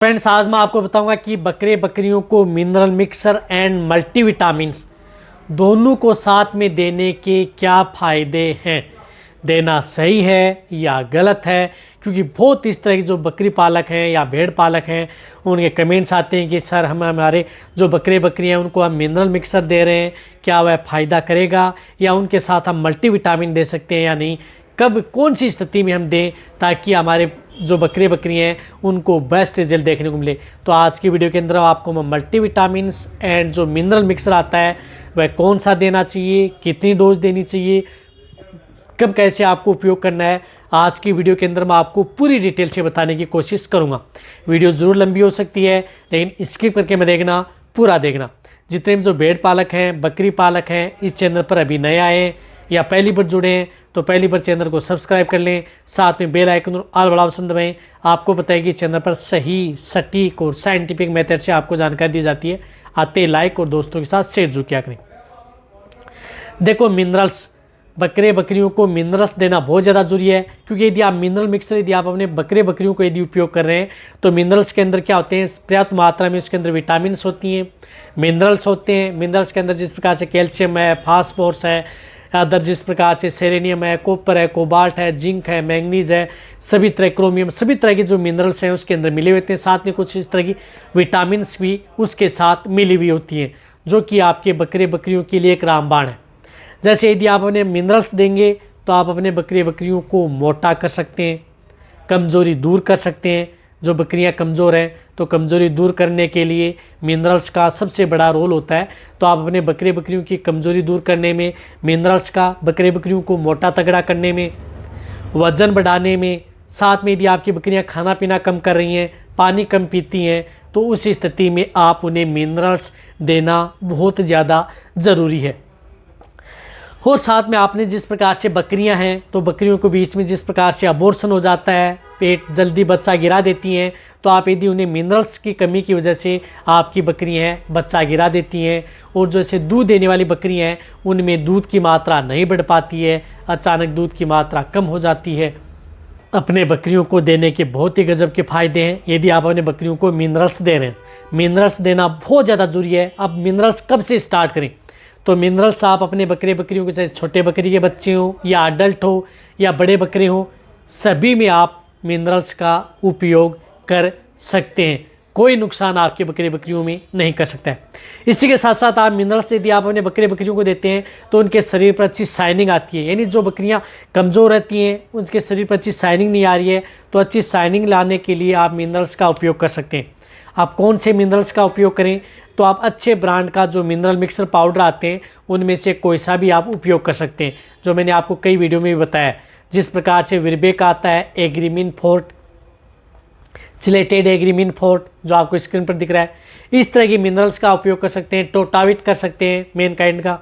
Friends, आज मैं आपको बताऊंगा कि बकरियों को मिनरल मिक्सर एंड मल्टीविटामिन्स दोनों को साथ में देने के क्या फ़ायदे हैं। देना सही है या गलत है, क्योंकि बहुत इस तरह के जो बकरी पालक हैं या भेड़ पालक हैं उनके कमेंट्स आते हैं कि सर हमारे जो बकरियां हैं उनको हम मिनरल मिक्सर दे रहे हैं, क्या वह फ़ायदा करेगा या उनके साथ हम मल्टीविटामिन दे सकते हैं या नहीं, कब कौन सी स्थिति में हम दें ताकि हमारे जो बकरियां हैं उनको बेस्ट रिजल्ट देखने को मिले। तो आज की वीडियो के अंदर आपको मैं मल्टीविटामिन्स एंड जो मिनरल मिक्सर आता है वह कौन सा देना चाहिए, कितनी डोज देनी चाहिए, कब कैसे आपको उपयोग करना है, आज की वीडियो के अंदर मैं आपको पूरी डिटेल से बताने की कोशिश करूंगा। वीडियो ज़रूर लंबी हो सकती है, लेकिन स्किप करके मैं देखना, पूरा देखना। जितने भी जो भेड़ पालक हैं, बकरी पालक हैं, इस चैनल पर अभी नए आए हैं या पहली बार जुड़े हैं तो पहली बार चैनल को सब्सक्राइब कर लें, साथ में बेल आइकन और ऑल बड़ा ऑप्शन दबाएं। आपको पता है कि चैनल पर सही, सटीक और साइंटिफिक मेथड से आपको जानकारी दी जाती है। आते लाइक और दोस्तों के साथ शेयर जरूर किया करें। देखो, मिनरल्स, बकरियों को मिनरल्स देना बहुत ज़्यादा जरूरी है, क्योंकि यदि आप मिनरल मिक्सर यदि आप अपने बकरियों को यदि उपयोग कर रहे हैं तो मिनरल्स के अंदर क्या होते हैं, पर्याप्त मात्रा में इसके अंदर विटामिन्स होती हैं, मिनरल्स होते हैं। मिनरल्स के अंदर जिस प्रकार से कैल्शियम है, फास्फोरस है, अदर जिस प्रकार से सेलेनियम है, कॉपर है, कोबाल्ट है, जिंक है, मैंगनीज है, सभी तरह क्रोमियम, सभी तरह के जो मिनरल्स हैं उसके अंदर मिले होते हैं। साथ में कुछ इस तरह की विटामिन्स भी उसके साथ मिली हुई होती हैं, जो कि आपके बकरियों के लिए एक रामबाण है। जैसे यदि आप उन्हें मिनरल्स देंगे तो आप अपने बकरियों को मोटा कर सकते हैं, कमज़ोरी दूर कर सकते हैं। जो बकरियां कमज़ोर हैं तो कमज़ोरी दूर करने के लिए मिनरल्स का सबसे बड़ा रोल होता है। तो आप अपने बकरियों की कमज़ोरी दूर करने में मिनरल्स का, बकरियों को मोटा तगड़ा करने में, वज़न बढ़ाने में, साथ में यदि आपकी बकरियां खाना पीना कम कर रही हैं, पानी कम पीती हैं, तो उस स्थिति में आप उन्हें मिनरल्स देना बहुत ज़्यादा ज़रूरी है। और साथ में आपने जिस प्रकार से बकरियां हैं तो बकरियों को बीच में जिस प्रकार से अबॉर्शन हो जाता है, पेट जल्दी बच्चा गिरा देती हैं, तो आप यदि उन्हें मिनरल्स की कमी की वजह से आपकी बकरियां हैं बच्चा गिरा देती हैं, और जैसे दूध देने वाली बकरियां हैं उनमें दूध की मात्रा नहीं बढ़ पाती है, अचानक दूध की मात्रा कम हो जाती है। अपने बकरियों को देने के बहुत ही गजब के फ़ायदे हैं यदि आप अपने बकरियों को मिनरल्स दे रहे हैं। मिनरल्स देना बहुत ज़्यादा ज़रूरी है। अब मिनरल्स कब से स्टार्ट करें, तो मिनरल्स आप अपने बकरियों के, चाहे छोटे बकरी के बच्चे हों या अडल्ट हो या बड़े बकरे हों, सभी में आप मिनरल्स का उपयोग कर सकते हैं। कोई नुकसान आपके बकरियों में नहीं कर सकता है। इसी के साथ साथ आप मिनरल्स यदि आप अपने बकरियों को देते हैं तो उनके शरीर पर अच्छी शाइनिंग आती है। यानी जो बकरियां कमज़ोर रहती हैं उनके शरीर पर अच्छी शाइनिंग नहीं आ रही है, तो अच्छी शाइनिंग लाने के लिए आप मिनरल्स का उपयोग कर सकते हैं। आप कौन से मिनरल्स का उपयोग करें, तो आप अच्छे ब्रांड का जो मिनरल मिक्सर पाउडर आते हैं उनमें से कोई सा भी आप उपयोग कर सकते हैं, जो मैंने आपको कई वीडियो में भी बताया। जिस प्रकार से विरबेक आता है, Agrimin fort, chelated Agrimin fort जो आपको स्क्रीन पर दिख रहा है, इस तरह की मिनरल्स का उपयोग कर सकते हैं। टोटाविट कर सकते हैं, मेन काइंड का,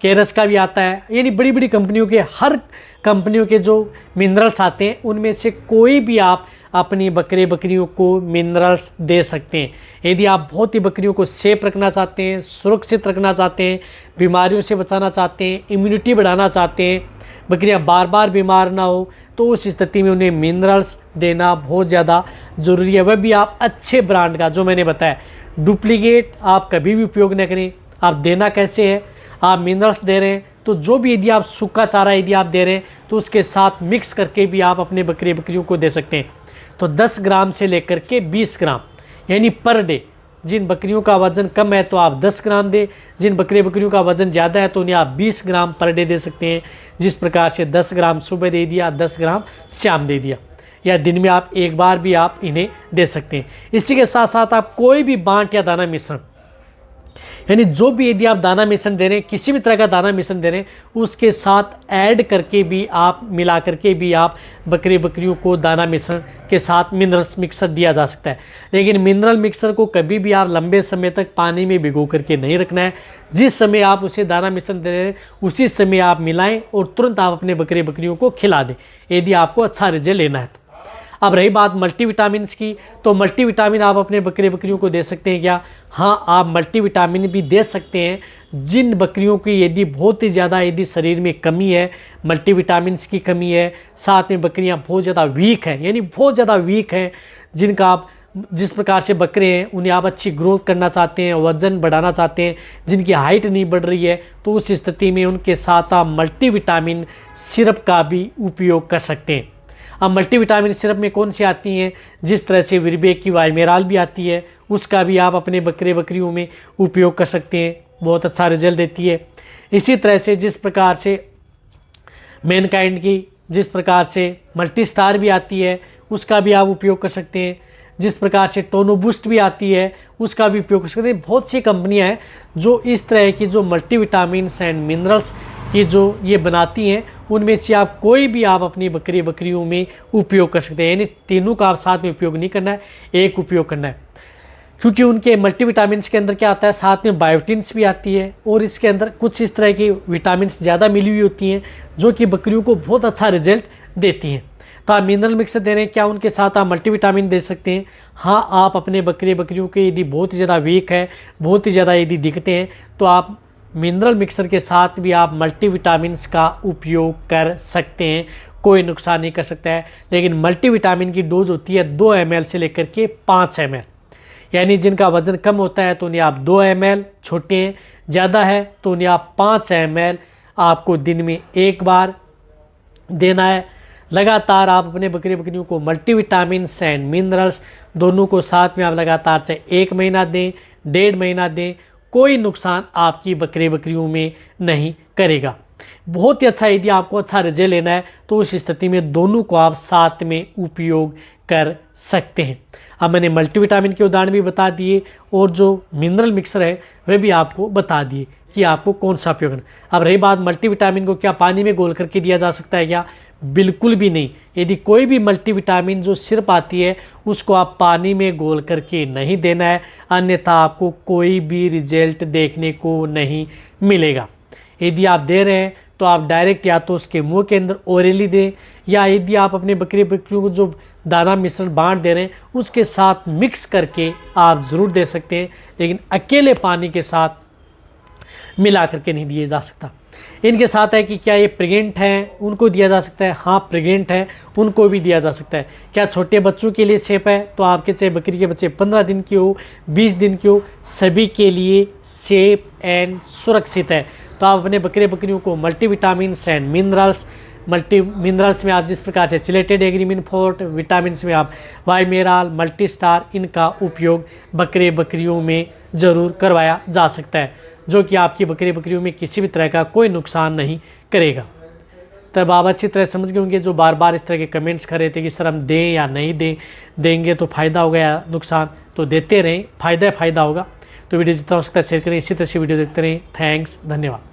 केरस का भी आता है। यानी बड़ी बड़ी कंपनियों के, हर कंपनियों के जो मिनरल्स आते हैं उनमें से कोई भी आप अपनी बकरियों को मिनरल्स दे सकते हैं। यदि आप बहुत ही बकरियों को सेफ रखना चाहते हैं, सुरक्षित रखना चाहते हैं, बीमारियों से बचाना चाहते हैं, इम्यूनिटी बढ़ाना चाहते हैं, बकरियां बार बार बीमार ना हो, तो उस स्थिति में उन्हें मिनरल्स देना बहुत ज़्यादा ज़रूरी है। वह भी आप अच्छे ब्रांड का, जो मैंने बताया। डुप्लीकेट आप कभी भी उपयोग न करें। आप देना कैसे है, आप मिनरल्स दे रहे हैं तो जो भी यदि आप सूखा चारा यदि आप दे रहे हैं तो उसके साथ मिक्स करके भी आप अपने बकरियों को दे सकते हैं। तो 10 ग्राम से लेकर के 20 ग्राम यानी पर डे। जिन बकरियों का वज़न कम है तो आप 10 ग्राम दें, जिन बकरियों का वज़न ज़्यादा है तो उन्हें आप 20 ग्राम पर डे दे सकते हैं। जिस प्रकार से 10 ग्राम सुबह दे दिया, 10 ग्राम शाम दे दिया, या दिन में आप एक बार भी आप इन्हें दे सकते हैं। इसी के साथ साथ आप कोई भी बांट या दाना मिश्रण, यानी जो भी यदि आप दाना मिश्रण दे रहे हैं, किसी भी तरह का दाना मिश्रण दे रहे हैं, उसके साथ ऐड करके भी आप, मिला करके भी आप बकरियों को दाना मिश्रण के साथ मिनरल्स मिक्सर दिया जा सकता है। लेकिन मिनरल मिक्सर को कभी भी आप लंबे समय तक पानी में भिगो करके नहीं रखना है। जिस समय आप उसे दाना मिश्रण दे रहे हैं उसी समय आप मिलाएं और तुरंत आप अपने बकरियों को खिला दें, यदि आपको अच्छा रिजल्ट लेना है तो। अब रही बात मल्टीविटामिन्स की, तो मल्टीविटामिन आप अपने बकरियों को दे सकते हैं क्या? हाँ, आप मल्टीविटामिन भी दे सकते हैं। जिन बकरियों की यदि बहुत ही ज़्यादा यदि शरीर में कमी है, मल्टीविटामिन्स की कमी है, साथ में बकरियां बहुत ज़्यादा वीक हैं, यानी बहुत ज़्यादा वीक हैं, जिनका आप जिस प्रकार से बकरे हैं उन्हें आप अच्छी ग्रोथ करना चाहते हैं, वजन बढ़ाना चाहते हैं, जिनकी हाइट नहीं बढ़ रही है, तो उस स्थिति में उनके साथ आप मल्टीविटामिन सिरप का भी उपयोग कर सकते हैं। अब मल्टीविटामिन सिरप में कौन सी आती हैं, जिस तरह से विरबेक की वाइमेराल भी आती है, उसका भी आप अपने बकरे बकरियों में उपयोग कर सकते हैं, बहुत अच्छा रिजल्ट देती है। इसी तरह से जिस प्रकार से मैनकाइंड की जिस प्रकार से मल्टी स्टार भी आती है, उसका भी आप उपयोग कर सकते हैं। जिस प्रकार से टोनो बूस्ट भी आती है, उसका भी उपयोग कर सकते हैं। बहुत सी कंपनियां हैं जो इस तरह की जो मल्टीविटामिन्स एंड मिनरल्स की जो ये बनाती हैं, उनमें से आप कोई भी आप अपनी बकरी बकरियों में उपयोग कर सकते हैं। यानी तीनों का आप साथ में उपयोग नहीं करना है, एक उपयोग करना है, क्योंकि उनके मल्टीविटामिन्स के अंदर क्या आता है, साथ में बायोटिन्स भी आती है और इसके अंदर कुछ इस तरह की विटामिन्स ज़्यादा मिली हुई होती हैं जो कि बकरियों को बहुत अच्छा रिजल्ट देती हैं। तो आप मिनरल मिक्सर दे रहे हैं, क्या उनके साथ आप मल्टीविटामिन दे सकते हैं? हाँ, आप अपने बकरे बकरियों के यदि बहुत ही ज़्यादा वीक है, बहुत ही ज़्यादा यदि दिखते हैं, तो आप मिनरल मिक्सर के साथ भी आप मल्टीविटामिन्स का उपयोग कर सकते हैं, कोई नुकसान नहीं कर सकता है। लेकिन मल्टीविटामिन की डोज होती है 2 ml से लेकर के 5 ml। यानी जिनका वज़न कम होता है तो उन्हें आप 2 ml, छोटे हैं ज़्यादा है तो उन्हें आप 5 ml आपको दिन में एक बार देना है। लगातार आप अपने बकरी बकरियों को मल्टीविटामिन्स एंड मिनरल्स दोनों को साथ में आप लगातार चाहे 1 महीना दें, 1.5 महीना दें, कोई नुकसान आपकी बकरी बकरियों में नहीं करेगा। बहुत ही अच्छा, यदि आपको अच्छा रिजल्ट लेना है तो उस स्थिति में दोनों को आप साथ में उपयोग कर सकते हैं। अब मैंने मल्टीविटामिन के उदाहरण भी बता दिए और जो मिनरल मिक्सर है वह भी आपको बता दिए कि आपको कौन सा उपयोग करना। अब रही बात मल्टीविटामिन को क्या पानी में घोल करके दिया जा सकता है क्या? बिल्कुल भी नहीं। यदि कोई भी मल्टीविटामिन जो सिरप आती है उसको आप पानी में घोल करके नहीं देना है, अन्यथा आपको कोई भी रिजल्ट देखने को नहीं मिलेगा। यदि आप दे रहे हैं तो आप डायरेक्ट या तो उसके मुंह के अंदर ओरली दें, या यदि आप अपने बकरी बकरियों को जो दाना मिश्रण बांट दे रहे हैं उसके साथ मिक्स करके आप ज़रूर दे सकते हैं, लेकिन अकेले पानी के साथ मिला करके नहीं दिया जा सकता। इनके साथ है कि क्या ये प्रेग्नेंट हैं उनको दिया जा सकता है? हाँ, प्रेग्नेंट हैं उनको भी दिया जा सकता है। क्या छोटे बच्चों के लिए सेफ है? तो आपके चाहे बकरी के बच्चे 15 दिन के हो, 20 दिन के हो, सभी के लिए सेफ एंड सुरक्षित है। तो आप अपने बकरे बकरियों को मल्टीविटामिन्स एंड मिनरल्स में आप जिस प्रकार से चिलेटेड एग्रीमिन फोर्ट, विटामिन्स में आप वाइमेराल, मल्टी स्टार, इनका उपयोग बकरे बकरियों में ज़रूर करवाया जा सकता है, जो कि आपकी बकरी बकरियों में किसी भी तरह का कोई नुकसान नहीं करेगा। तब आप अच्छी तरह समझ गए होंगे जो बार बार इस तरह के कमेंट्स कर रहे थे कि सर हम दें या नहीं दें, देंगे तो फ़ायदा होगा या नुकसान, तो देते रहें, फ़ायदा होगा। तो वीडियो जितना हो सकता है शेयर करें, इसी तरह से वीडियो देखते रहें। थैंक्स, धन्यवाद।